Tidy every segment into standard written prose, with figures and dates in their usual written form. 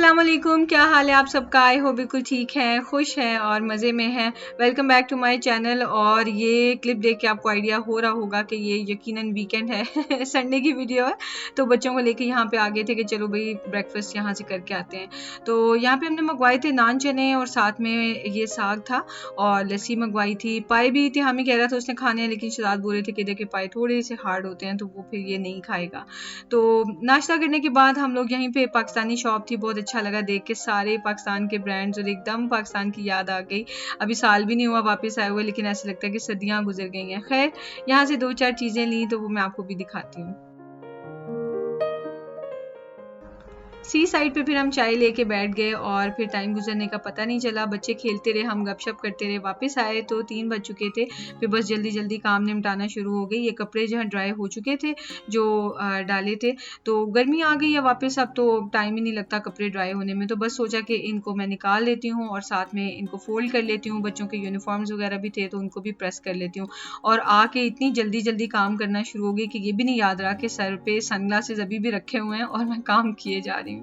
अस्सलाम वालेकुम, क्या हाल है आप सबका? आई हो बिल्कुल ठीक है, खुश हैं और मज़े में हैं। Welcome back to my channel. और ये क्लिप देख के आपको आइडिया हो रहा होगा कि ये यकीनन वीकेंड है संडे की वीडियो है। तो बच्चों को लेके यहाँ पे आ गए थे कि चलो भाई ब्रेकफास्ट यहाँ से करके आते हैं। तो यहाँ पे हमने मंगवाए थे नान चने और साथ में ये साग था और लस्सी मंगवाई थी। पाए भी थे, हमें कह रहा था उसने खाने हैं, लेकिन शराद बोल रहे थे कि देखिए पाए थोड़े से हार्ड होते हैं तो वो फिर ये नहीं खाएगा। तो नाश्ता करने के बाद हम लोग यहीं पे पाकिस्तानी शॉप थी, बहुत अच्छा लगा देख के सारे पाकिस्तान के ब्रांड्स और एकदम पाकिस्तान की याद आ गई। अभी साल भी नहीं हुआ वापस आए हुए, लेकिन ऐसा लगता है कि सदियां गुजर गई हैं। खैर, यहाँ से 2-4 चीज़ें ली तो वो मैं आपको भी दिखाती हूँ। सी साइड पे फिर हम चाय लेके बैठ गए और फिर टाइम गुजरने का पता नहीं चला। बच्चे खेलते रहे, हम गपशप करते रहे। वापस आए तो 3 बज चुके थे। फिर बस जल्दी जल्दी काम निपटाना शुरू हो गई। ये कपड़े जो है ड्राई हो चुके थे जो डाले थे। तो गर्मी आ गई है वापस, अब तो टाइम ही नहीं लगता कपड़े ड्राई होने में। तो बस सोचा कि इनको मैं निकाल लेती हूँ और साथ में इनको फोल्ड कर लेती हूँ। बच्चों के यूनिफॉर्म्स वगैरह भी थे तो उनको भी प्रेस कर लेती हूँ। और आके इतनी जल्दी जल्दी काम करना शुरू हो गई कि ये भी नहीं याद रहा कि सर पे सनग्लासेस अभी भी रखे हुए हैं और मैं काम किए जा रही हूँ।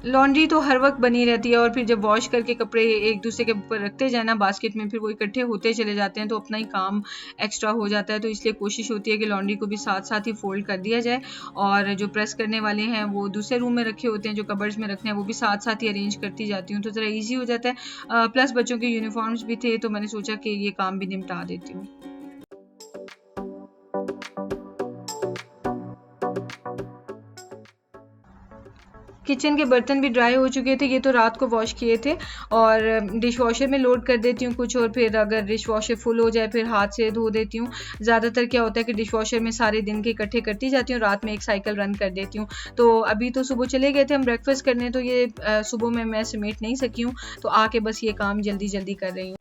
लॉन्ड्री तो हर वक्त बनी रहती है और फिर जब वॉश करके कपड़े एक दूसरे के ऊपर रखते जाए ना बास्केट में, फिर वो इकट्ठे होते चले जाते हैं तो अपना ही काम एक्स्ट्रा हो जाता है। तो इसलिए कोशिश होती है कि लॉन्ड्री को भी साथ साथ ही फोल्ड कर दिया जाए और जो प्रेस करने वाले हैं वो दूसरे रूम में रखे होते हैं, जो कबर्ड्स में रखने हैं वो भी साथ साथ ही अरेंज करती जाती हूँ तो ज़रा ईजी हो जाता है। प्लस बच्चों के यूनिफॉर्म्स भी थे तो मैंने सोचा कि ये काम भी निपटा देती हूँ। किचन के बर्तन भी ड्राई हो चुके थे, ये तो रात को वॉश किए थे और डिश वॉशर में लोड कर देती हूँ कुछ, और फिर अगर डिश वॉशर फुल हो जाए फिर हाथ से धो देती हूँ। ज़्यादातर क्या होता है कि डिश वॉशर में सारे दिन के इकट्ठे करती जाती हूँ, रात में एक साइकिल रन कर देती हूँ। तो अभी तो सुबह चले गए थे हम ब्रेकफास्ट करने, तो ये सुबह में मैं समेट नहीं सकी हूँ, तो आके बस ये काम जल्दी जल्दी कर रही हूँ।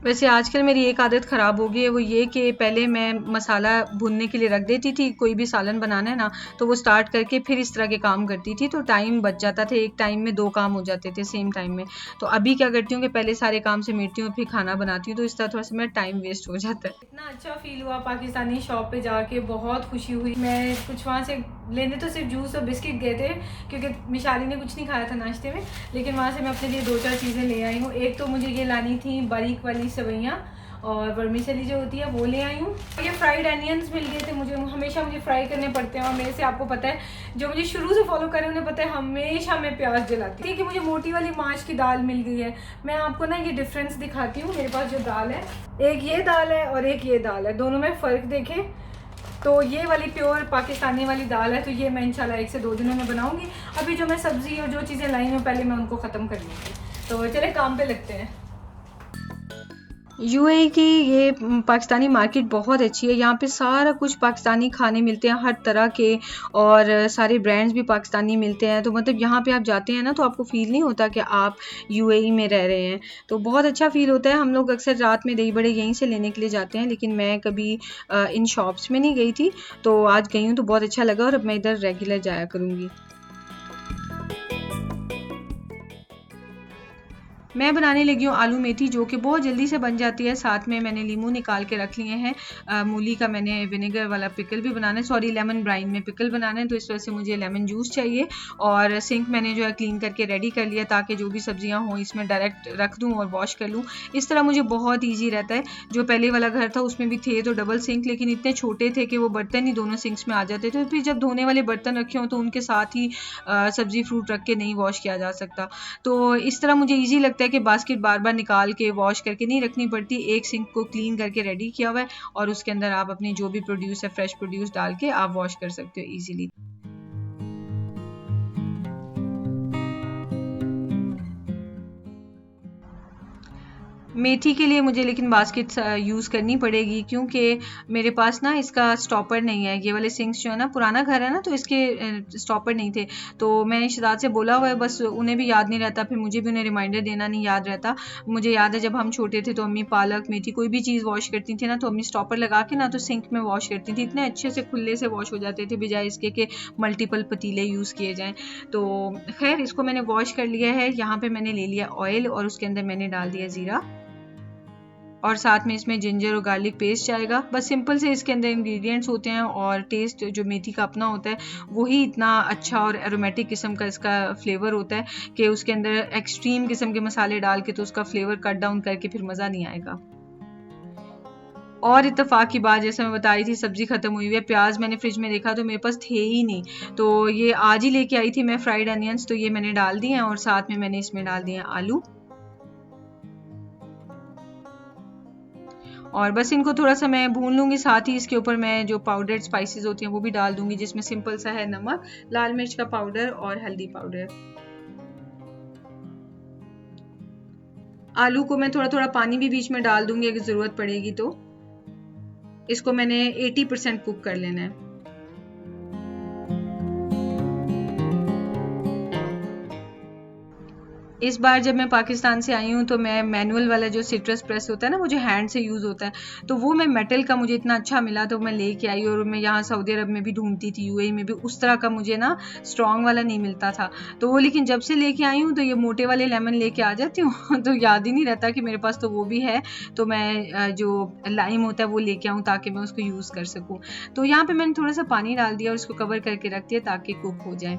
वैसे आजकल मेरी एक आदत ख़राब हो गई है, वो ये कि पहले मैं मसाला भूनने के लिए रख देती थी। कोई भी सालन बनाना है ना तो वो स्टार्ट करके फिर इस तरह के काम करती थी तो टाइम बच जाता था। एक टाइम में 2 काम हो जाते थे सेम टाइम में। तो अभी क्या करती हूँ कि पहले सारे काम समेटती हूँ फिर खाना बनाती हूँ, तो इस तरह थोड़ा सा मेरा टाइम वेस्ट हो जाता है। इतना अच्छा फील हुआ पाकिस्तानी शॉप पे जाके, बहुत खुशी हुई। मैं कुछ वहाँ से लेने तो सिर्फ जूस और बिस्किट गए थे क्योंकि मिशाली ने कुछ नहीं खाया था नाश्ते में, लेकिन वहाँ से मैं अपने लिए 2-4 चीज़ें ले आई हूँ। एक तो मुझे ये लानी थी बारीक वाली सेवइयाँ और वर्मिसेली जो होती है वो ले आई हूँ। ये फ्राइड अनियंस मिल गए थे मुझे, हमेशा मुझे फ्राई करने पड़ते हैं और मेरे से आपको पता है, जो मुझे शुरू से फॉलो करे उन्हें पता है हमेशा मैं प्याज जलाती हूँ। कि मुझे मोटी वाली माश की दाल मिल गई है। मैं आपको ना ये डिफरेंस दिखाती हूँ। मेरे पास जो दाल है, एक ये दाल है और एक ये दाल है, दोनों में फ़र्क देखें तो ये वाली प्योर पाकिस्तानी वाली दाल है, तो ये मैं इंशाल्लाह 1 से 2 दिनों में बनाऊंगी। अभी जो मैं सब्ज़ी और जो चीज़ें लाई हूँ पहले मैं उनको ख़त्म कर लूँगी। तो चले काम पे लगते हैं। यूएई की ये पाकिस्तानी मार्केट बहुत अच्छी है। यहाँ पे सारा कुछ पाकिस्तानी खाने मिलते हैं हर तरह के, और सारे ब्रांड्स भी पाकिस्तानी मिलते हैं। तो मतलब यहाँ पे आप जाते हैं ना तो आपको फ़ील नहीं होता कि आप यूएई में रह रहे हैं, तो बहुत अच्छा फ़ील होता है। हम लोग अक्सर रात में दही बड़े यहीं से लेने के लिए जाते हैं, लेकिन मैं कभी इन शॉप्स में नहीं गई थी, तो आज गई हूँ तो बहुत अच्छा लगा और अब मैं इधर रेगुलर जाया करूँगी। मैं बनाने लगी हूँ आलू मेथी, जो कि बहुत जल्दी से बन जाती है। साथ में मैंने लीमू निकाल के रख लिए हैं। मूली का मैंने विनेगर वाला पिकल भी बनाना है, सॉरी लेमन ब्राइन में पिकल बनाना है, तो इस वजह से मुझे लेमन जूस चाहिए। और सिंक मैंने जो है क्लीन करके रेडी कर लिया ताकि जो भी सब्जियां हों इसमें डायरेक्ट रख दूँ और वॉश कर लूँ। इस तरह मुझे बहुत ईजी रहता है। जो पहले वाला घर था उसमें भी थे तो डबल सिंक, लेकिन इतने छोटे थे कि वो बर्तन ही दोनों सिंक्स में आ जाते थे। फिर जब धोने वाले बर्तन रखे हों तो उनके साथ ही सब्जी फ्रूट रख के नहीं वॉश किया जा सकता। तो इस तरह मुझे ईजी लगता है कि बास्केट बार बार निकाल के वॉश करके नहीं रखनी पड़ती। एक सिंक को क्लीन करके रेडी किया हुआ है और उसके अंदर आप अपनी जो भी प्रोड्यूस है फ्रेश प्रोड्यूस डाल के आप वॉश कर सकते हो ईजिली। मेथी के लिए मुझे लेकिन बास्केट यूज़ करनी पड़ेगी, क्योंकि मेरे पास ना इसका स्टॉपर नहीं है। ये वाले सिंक्स जो है ना, पुराना घर है ना, तो इसके स्टॉपर नहीं थे। तो मैंने शहजाद से बोला हुआ है, बस उन्हें भी याद नहीं रहता, फिर मुझे भी उन्हें रिमाइंडर देना नहीं याद रहता। मुझे याद है जब हम छोटे थे तो अम्मी पालक मेथी कोई भी चीज़ वॉश करती थी ना, तो अम्मी स्टॉपर लगा के ना तो सिंक में वॉश करती थी। इतने अच्छे से खुले से वॉश हो जाते थे, बजाय इसके कि मल्टीपल पतीले यूज़ किए जाएँ। तो खैर इसको मैंने वॉश कर लिया है। यहाँ पे मैंने ले लिया ऑयल और उसके अंदर मैंने डाल दिया ज़ीरा, और साथ में इसमें जिंजर और गार्लिक पेस्ट जाएगा। बस सिंपल से इसके अंदर इंग्रेडिएंट्स होते हैं, और टेस्ट जो मेथी का अपना होता है वही इतना अच्छा और एरोमेटिक किस्म का इसका फ्लेवर होता है कि उसके अंदर एक्सट्रीम किस्म के मसाले डाल के तो उसका फ्लेवर कट डाउन करके फिर मज़ा नहीं आएगा। और इत्तेफाक की बात, जैसे मैं बता रही थी, सब्जी खत्म हुई हुई है। प्याज मैंने फ्रिज में देखा तो मेरे पास थे ही नहीं, तो ये आज ही लेके आई थी मैं फ्राइड अनियंस, तो ये मैंने डाल दिए हैं, और साथ में मैंने इसमें डाल दिए आलू। और बस इनको थोड़ा सा मैं भून लूँगी। साथ ही इसके ऊपर मैं जो पाउडर्ड स्पाइसेस होती हैं वो भी डाल दूँगी, जिसमें सिंपल सा है नमक, लाल मिर्च का पाउडर और हल्दी पाउडर। आलू को मैं थोड़ा थोड़ा पानी भी बीच में डाल दूँगी अगर ज़रूरत पड़ेगी तो। इसको मैंने 80% कुक कर लेना है। इस बार जब मैं पाकिस्तान से आई हूँ तो मैं मैनुअल वाला जो सिट्रस प्रेस होता है ना, वो जो हैंड से यूज़ होता है, तो वो मैं मेटल का मुझे इतना अच्छा मिला तो मैं लेके आई। और मैं यहाँ सऊदी अरब में भी ढूंढती थी, यूएई में भी उस तरह का मुझे ना स्ट्रॉन्ग वाला नहीं मिलता था। तो वो लेकिन जब से लेके आई हूँ तो ये मोटे वाले लेमन लेके आ जाती हूँ तो याद ही नहीं रहता कि मेरे पास तो वो भी है। तो मैं जो लाइम होता है वो लेके आऊँ ताकि मैं उसको यूज़ कर सकूँ। तो यहाँ पर मैंने थोड़ा सा पानी डाल दिया और इसको कवर करके रख दिया ताकि कुक हो जाए।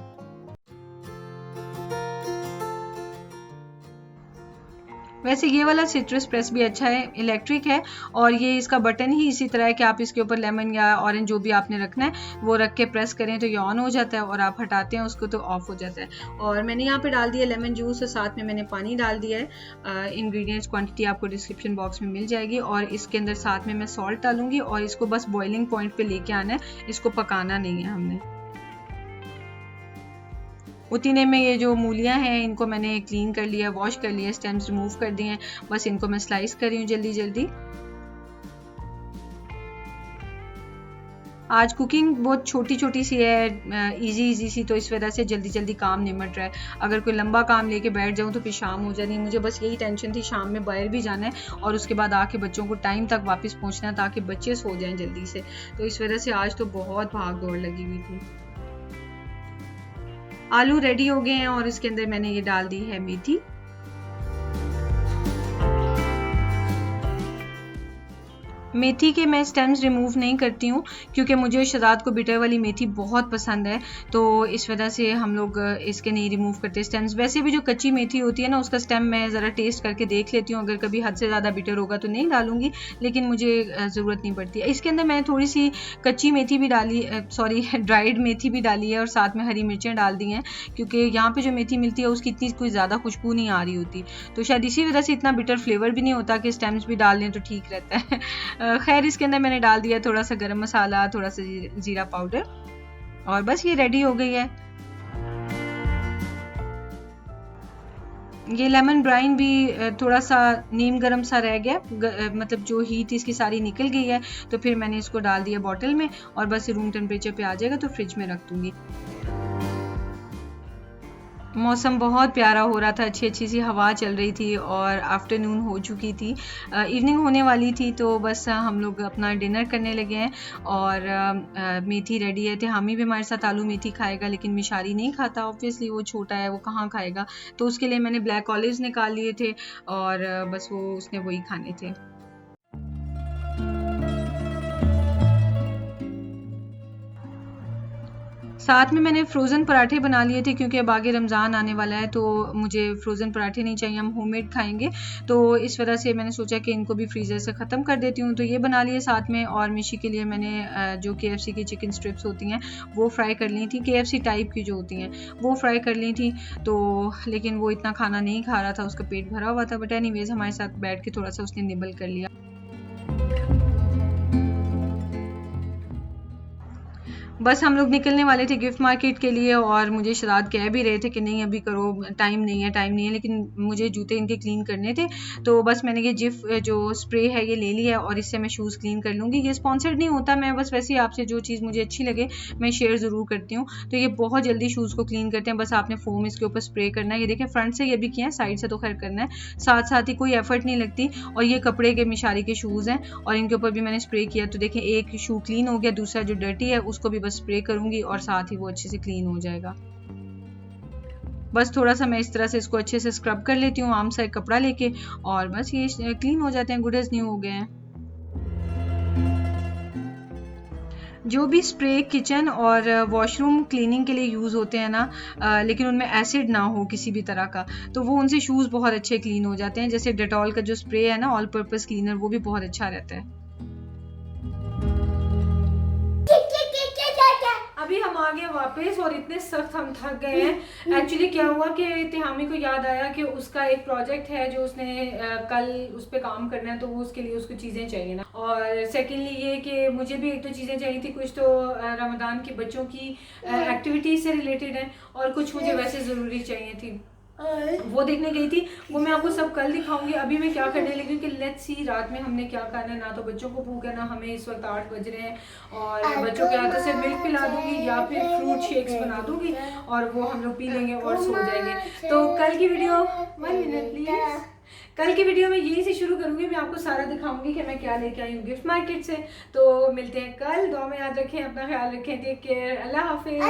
वैसे ये वाला सिट्रस प्रेस भी अच्छा है, इलेक्ट्रिक है, और ये इसका बटन ही इसी तरह है कि आप इसके ऊपर लेमन या ऑरेंज जो भी आपने रखना है वो रख के प्रेस करें तो ये ऑन हो जाता है, और आप हटाते हैं उसको तो ऑफ हो जाता है। और मैंने यहाँ पे डाल दिया लेमन जूस, और साथ में मैंने पानी डाल दिया है। इंग्रेडिएंट्स क्वांटिटी आपको डिस्क्रिप्शन बॉक्स में मिल जाएगी। और इसके अंदर साथ में मैं सॉल्ट डालूंगी, और इसको बस बॉइलिंग पॉइंट पे लेके आना है, इसको पकाना नहीं है हमने। उतने में ये जो मूलियाँ हैं इनको मैंने क्लीन कर लिया, वॉश कर लिया, स्टेम्स रिमूव कर दिए हैं। बस इनको मैं स्लाइस कर रही हूँ जल्दी जल्दी। आज कुकिंग बहुत छोटी छोटी सी है, इजी सी, तो इस वजह से जल्दी जल्दी काम निमट रहा है। अगर कोई लंबा काम लेके बैठ जाऊँ तो फिर शाम हो जानी। मुझे बस यही टेंशन थी, शाम में बाहर भी जाना है और उसके बाद आके बच्चों को टाइम तक वापस पहुँचना है ताकि बच्चे सो जाएं जल्दी से। तो इस वजह से आज तो बहुत भाग दौड़ लगी हुई थी। आलू रेडी हो गए हैं और इसके अंदर मैंने ये डाल दी है मेथी। मेथी के मैं स्टेम्स रिमूव नहीं करती हूँ क्योंकि मुझे शहजाद को बिटर वाली मेथी बहुत पसंद है, तो इस वजह से हम लोग इसके नहीं रिमूव करते स्टेम्स। वैसे भी जो कच्ची मेथी होती है ना, उसका स्टेम मैं ज़रा टेस्ट करके देख लेती हूँ, अगर कभी हद से ज़्यादा बिटर होगा तो नहीं डालूंगी, लेकिन मुझे ज़रूरत नहीं पड़ती। इसके अंदर मैंने थोड़ी सी कच्ची मेथी भी डाली, सॉरी ड्राइड मेथी भी डाली है, और साथ में हरी मिर्चें डाल दी हैं, क्योंकि यहाँ पर जो मेथी मिलती है उसकी इतनी कोई ज़्यादा खुशबू नहीं आ रही होती, तो शायद इसी वजह से इतना बिटर फ्लेवर भी नहीं होता कि स्टेम्स भी डाल लें तो ठीक रहता है। खैर इसके अंदर मैंने डाल दिया थोड़ा सा गरम मसाला, थोड़ा सा जीरा पाउडर, और बस ये रेडी हो गई है। ये लेमन ब्राइन भी थोड़ा सा नीम गरम सा रह गया, मतलब जो हीट इसकी सारी निकल गई है, तो फिर मैंने इसको डाल दिया बॉटल में, और बस रूम टेम्परेचर पे आ जाएगा तो फ्रिज में रख दूंगी। मौसम बहुत प्यारा हो रहा था, अच्छी सी हवा चल रही थी, और आफ्टरनून हो चुकी थी, इवनिंग होने वाली थी, तो बस हम लोग अपना डिनर करने लगे हैं। और मेथी रेडी है। हामी भी हमारे साथ आलू मेथी खाएगा, लेकिन मिशारी नहीं खाता, ऑब्वियसली वो छोटा है, वो कहाँ खाएगा, तो उसके लिए मैंने ब्लैक ऑलिव्स निकाल लिए थे, और बस वो उसने वही खाने थे। साथ में मैंने फ्रोज़न पराठे बना लिए थे, क्योंकि अब आगे रमज़ान आने वाला है, तो मुझे फ्रोज़न पराठे नहीं चाहिए, हम होममेड खाएंगे, तो इस वजह से मैंने सोचा कि इनको भी फ्रीज़र से ख़त्म कर देती हूँ, तो ये बना लिए साथ में। और मिशी के लिए मैंने जो KFC की चिकन स्ट्रिप्स होती हैं वो फ्राई कर ली थी, KFC टाइप की जो होती हैं वो फ्राई कर ली थी, तो लेकिन वो इतना खाना नहीं खा रहा था, उसका पेट भरा हुआ था, बट एनीवेज़ हमारे साथ बैठ के थोड़ा सा उसने निबल कर लिया। बस हम लोग निकलने वाले थे गिफ्ट मार्केट के लिए और मुझे शराद कह भी रहे थे कि नहीं अभी करो, टाइम नहीं है, टाइम नहीं है, लेकिन मुझे जूते इनके क्लीन करने थे। तो बस मैंने ये जिफ जो स्प्रे है ये ले लिया है और इससे मैं शूज़ क्लीन कर लूँगी। ये स्पॉन्सर्ड नहीं होता, मैं बस वैसे ही आपसे जो चीज़ मुझे अच्छी लगे मैं शेयर ज़रूर करती हूँ। तो ये बहुत जल्दी शूज़ को क्लीन करते हैं, बस आपने फोम इसके ऊपर स्प्रे करना है। ये देखें फ्रंट से ये भी किया है, साइड से तो खैर करना है, साथ साथ ही कोई एफर्ट नहीं लगती। और ये कपड़े के मिशारी के शूज़ हैं और इनके ऊपर भी मैंने स्प्रे किया। तो देखें एक शू क्लीन हो गया, दूसरा जो डर्टी है उसको भी बस स्प्रे करूँगी और साथ ही वो अच्छे से क्लीन हो जाएगा। बस थोड़ा सा मैं इस तरह से इसको अच्छे से स्क्रब कर लेती हूँ आम सा एक कपड़ा लेके और बस ये क्लीन हो जाते हैं, गुड एज न्यू हो गए हैं। जो भी स्प्रे किचन और वॉशरूम क्लीनिंग के लिए यूज़ होते हैं ना, लेकिन उनमें एसिड ना हो किसी भी तरह का, तो वो उनसे शूज़ बहुत अच्छे क्लीन हो जाते हैं। जैसे डेटॉल का जो स्प्रे है ना, ऑल पर्पस क्लीनर, वो भी बहुत अच्छा रहता है। अभी हम आ गए वापस और इतने सख्त हम थक गए हैं। एक्चुअली क्या हुआ कि तिहामी को याद आया कि उसका एक प्रोजेक्ट है जो उसने कल उस पर काम करना है, तो वो उसके लिए उसको चीज़ें चाहिए ना। और सेकेंडली ये कि मुझे भी एक तो चीज़ें चाहिए थी, कुछ तो रमज़ान के बच्चों की एक्टिविटीज़ से रिलेटेड है और कुछ मुझे वैसे ज़रूरी चाहिए थी, वो देखने गई थी। वो मैं आपको सब कल दिखाऊंगी। अभी मैं क्या करने लगी कि लेट्स सी रात में हमने क्या करना है। ना तो बच्चों को भूख है, ना हमें इस वक्त 8 बज रहे हैं, और बच्चों के हाथ तो सिर्फ मिल्क पिला दूंगी या फिर फ्रूट शेक्स बना दूंगी और वो हम लोग पी लेंगे और सो जाएंगे। तो कल की वीडियो 1 मिनट प्लीज, कल की वीडियो में यही से शुरू करूंगी। मैं आपको सारा दिखाऊंगी कि मैं क्या लेके आई हूँ गिफ्ट मार्केट से। तो मिलते हैं कल, दुआ में याद रखें, अपना ख्याल रखें, टेक केयर, अल्लाह हाफिज।